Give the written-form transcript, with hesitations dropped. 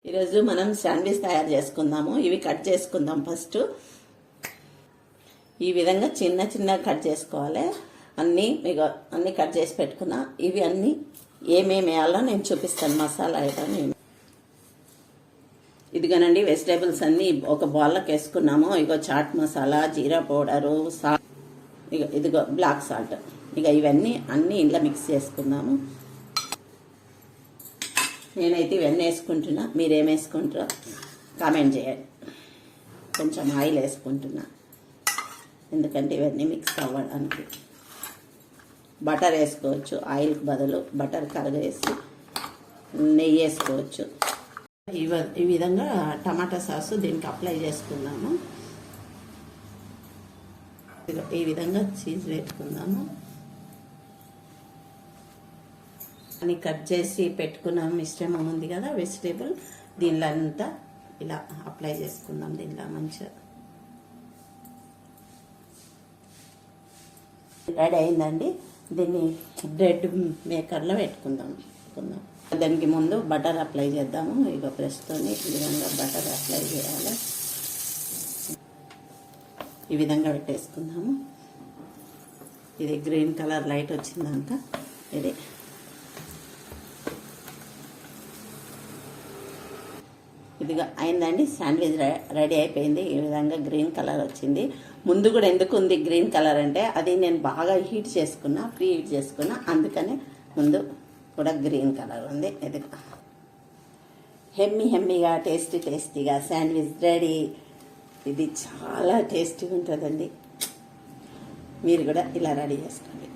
ఈరోజు మనం శాండ్విచ్ తయారు చేసుకుందాము. ఇవి కట్ చేసుకుందాం. ఫస్ట్ ఈ విధంగా చిన్న చిన్న కట్ చేసుకోవాలి. అన్నీ కట్ చేసి పెట్టుకున్నా. ఇవి అన్నీ ఏమేమి వేయాలో నేను చూపిస్తాను. మసాలా ఐటమ్ ఇదిగోనండి. వెజిటేబుల్స్ అన్నీ ఒక బౌల్లోకి వేసుకున్నాము. చాట్ మసాలా, జీరా పౌడరు, సాల్ట్, ఇదిగో బ్లాక్ సాల్ట్. ఇవన్నీ ఇంట్లో మిక్స్ చేసుకుందాము. నేనైతే ఇవన్నీ వేసుకుంటున్నా. మీరేం వేసుకుంటారో కామెంట్ చేయండి. కొంచెం ఆయిల్ వేసుకుంటున్నా, ఎందుకంటే ఇవన్నీ మిక్స్ అవ్వడానికి. బటర్ వేసుకోవచ్చు, ఆయిల్కి బదులు బటర్ కరగేసి నెయ్యి వేసుకోవచ్చు. ఈ విధంగా టమాటా సాసు దీనికి అప్లై చేసుకుందాము. ఈ విధంగా చీజ్ వేసుకుందాము. అని కట్ చేసి పెట్టుకున్న మిశ్రమం ఉంది కదా, వెజిటేబుల్, దీనిలో అంతా ఇలా అప్లై చేసుకుందాం. దీనిలో మంచిగా రెడీ అయిందండి. దీన్ని బ్రెడ్ మేకర్లో పెట్టుకుందాం. దానికి ముందు బటర్ అప్లై చేద్దాము. బ్రష్తో ఈ విధంగా బటర్ అప్లై చేయాలి. ఈ విధంగా పెట్టేసుకుందాము. ఇది గ్రీన్ కలర్ లైట్ వచ్చిందాక ఇది ఇదిగా అయిందండి. శాండ్విచ్ రెడీ అయిపోయింది. ఈ విధంగా గ్రీన్ కలర్ వచ్చింది. ముందు కూడా ఎందుకు ఉంది గ్రీన్ కలర్ అంటే, అది నేను బాగా ప్రీ హీట్ చేసుకున్నా, అందుకనే ముందు కూడా గ్రీన్ కలర్ ఉంది. ఇదిగా హెమ్మీగా టేస్టీగా శాండ్విచ్ రెడీ. ఇది చాలా టేస్టీగా ఉంటుందండి. మీరు కూడా ఇలా రెడీ చేసుకోండి.